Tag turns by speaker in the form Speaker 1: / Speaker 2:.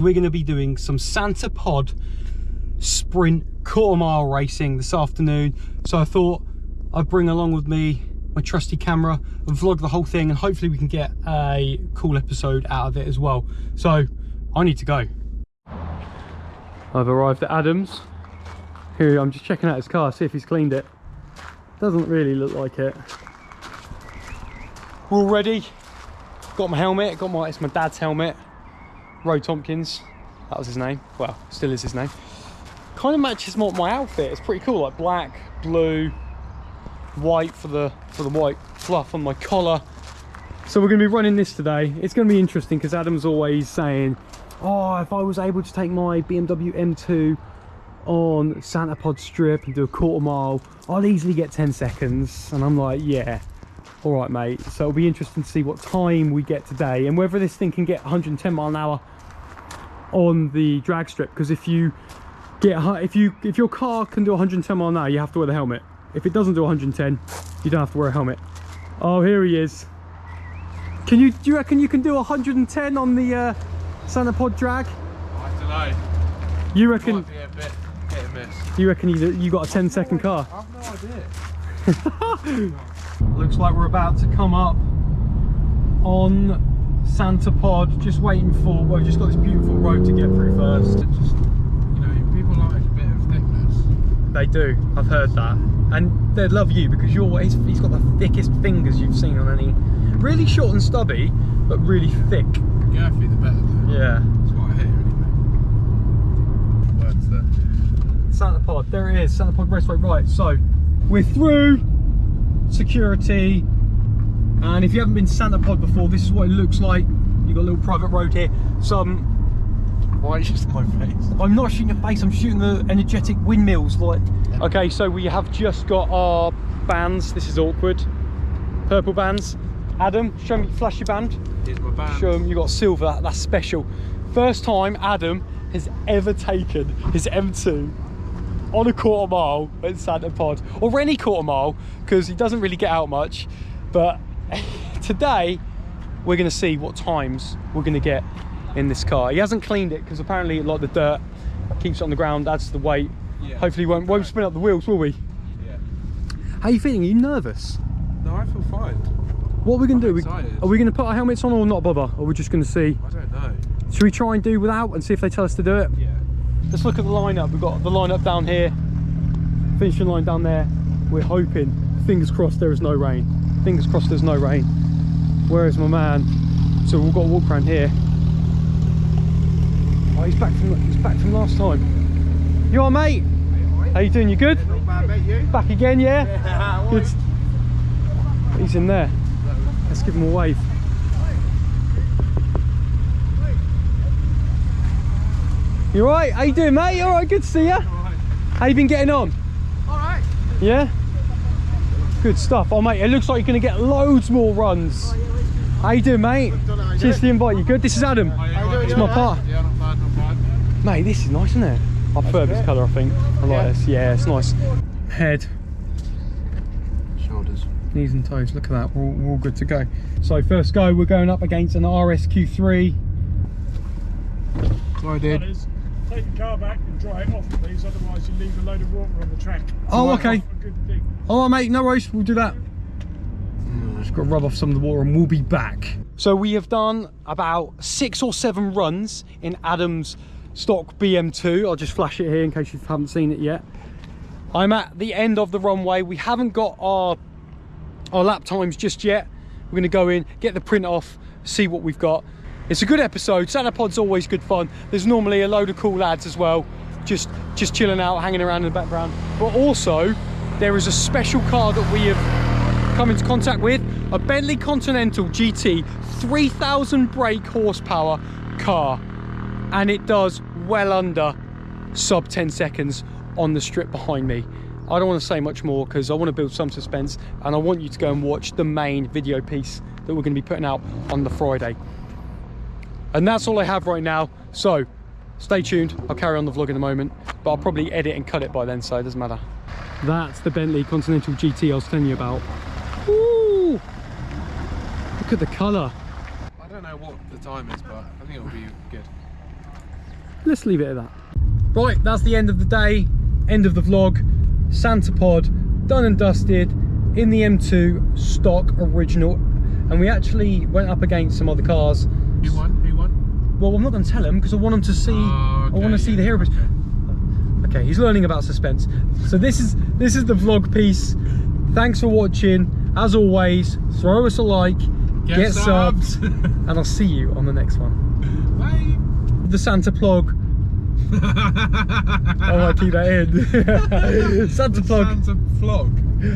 Speaker 1: We're going to be doing some Santa Pod sprint quarter-mile racing this afternoon. So I thought I'd bring along with me my trusty camera and vlog the whole thing, and hopefully we can get a cool episode out of it as well. So I need to go. I've arrived at Adam's. Here, I'm just checking out his car, see if he's cleaned it. Doesn't really look like it. We're all ready. Got my helmet, it's my dad's helmet. Roe Tompkins, that was his name. Well, still is his name. Kind of matches my outfit. It's pretty cool, like black, blue, white for the white fluff on my collar. So we're going to be running this today. It's going to be interesting because Adam's always saying, oh, if I was able to take my BMW M2 on Santa Pod strip and do a quarter mile, I'd easily get 10 seconds. And I'm like, yeah, all right, mate. So it'll be interesting to see what time we get today and whether this thing can get 110 mile an hour on the drag strip. Because if your car can do 110 mile an hour, you have to wear the helmet. If it doesn't do 110, you don't have to wear a helmet. Oh, here he is. Do you reckon you can do 110 on the Santa Pod drag?
Speaker 2: I don't know.
Speaker 1: You reckon?
Speaker 2: Might be a bit hit and miss.
Speaker 1: You reckon you got a 10-second car?
Speaker 2: I have no idea.
Speaker 1: Looks like we're about to come up on Santa Pod. Just waiting for. Well, we've just got this beautiful road to get through first.
Speaker 2: Just, you know, people like a bit of thickness.
Speaker 1: They do. I've heard that, and they'd love you because he's got the thickest fingers you've seen on any. Really short and stubby, but really thick.
Speaker 2: Girthy the better though.
Speaker 1: Yeah.
Speaker 2: That's what I hear anyway. Words there.
Speaker 1: Santa Pod, there it is, Santa Pod Raceway. Right, so we're through security, and if you haven't been to Santa Pod before, this is what it looks like. You've got a little private road here.
Speaker 2: Why are you shooting my face?
Speaker 1: I'm not shooting your face, I'm shooting the energetic windmills. Like, okay, so we have just got our bands. This is awkward. Purple bands. Adam, show me, flash your band.
Speaker 2: Here's my band.
Speaker 1: Show them you got silver. That's special. First time Adam has ever taken his M2 on a quarter mile at Santa Pod, or any quarter mile, because he doesn't really get out much. But today we're going to see what times we're going to get in this car. He hasn't cleaned it because apparently, like, the dirt keeps it on the ground, adds to the weight. Yeah. Hopefully won't spin up the wheels, will we?
Speaker 2: Yeah.
Speaker 1: How are you feeling? Are you nervous?
Speaker 2: No, I feel fine.
Speaker 1: What are we going to do?
Speaker 2: Excited.
Speaker 1: Are we going to put our helmets on or not bother? Or we're just going to see?
Speaker 2: I don't know.
Speaker 1: Should we try and do without and see if they tell us to do it?
Speaker 2: Yeah.
Speaker 1: Let's look at the lineup. We've got the lineup down here, finishing line down there. We're hoping, fingers crossed, there is no rain. Fingers crossed there's no rain. Where is my man? So we've got to walk around here. Oh, he's back from last time. You all right, mate? How you doing? You good?
Speaker 2: Not bad, mate, you?
Speaker 1: Back again, yeah?
Speaker 2: Yeah.
Speaker 1: Good. He's in there. Let's give him a wave. You alright? How you doing, mate? You alright? Good to see you. How you been getting on?
Speaker 2: Alright.
Speaker 1: Yeah? Good stuff. Oh, mate, it looks like you're going to get loads more runs. How you doing, mate? Cheers for the invite. You good? This is Adam. It's my part.
Speaker 2: Yeah, not bad, not bad.
Speaker 1: Mate, this is nice, isn't it? I prefer this colour, I think. I like this. Yeah, it's nice. Head.
Speaker 2: Shoulders.
Speaker 1: Knees and toes. Look at that. We're all good to go. So first go, we're going up against an RSQ3.
Speaker 2: So I did.
Speaker 3: Take the car back and dry it off, please, otherwise you leave a load of water on the track.
Speaker 1: Oh, okay. All right, mate, no worries, we'll do that. Just got to rub off some of the water and we'll be back. So we have done about 6 or 7 runs in Adam's stock BM2. I'll just flash it here in case you haven't seen it yet. I'm at the end of the runway. We haven't got our lap times just yet. We're going to go in, get the print off, see what we've got. It's a good episode. Santa Pod's always good fun. There's normally a load of cool lads as well, just chilling out, hanging around in the background. But also, there is a special car that we have come into contact with, a Bentley Continental GT 3000 brake horsepower car, and it does well under sub 10 seconds on the strip behind me. I don't want to say much more because I want to build some suspense, and I want you to go and watch the main video piece that we're going to be putting out on the Friday. And that's all I have right now, so stay tuned. I'll carry on the vlog in a moment, but I'll probably edit and cut it by then, so it doesn't matter. That's the Bentley Continental GT I was telling you about. Ooh, look at the colour.
Speaker 2: I don't know what the time is, but I think it'll be good.
Speaker 1: let's leave it at that. Right, that's the end of the day, end of the vlog. Santa Pod, done and dusted in the M2 stock original. And we actually went up against some other cars.
Speaker 2: Who won? Who won?
Speaker 1: Well, I'm not going to tell him because I want him to see.
Speaker 2: Oh, okay,
Speaker 1: I want to see the hero. Okay, he's learning about suspense. So this is the vlog piece. Thanks for watching. As always, throw us a like, get subs, and I'll see you on the next one.
Speaker 2: Bye.
Speaker 1: The Santa plug. I might keep that in. Santa plug.
Speaker 2: Santa vlog.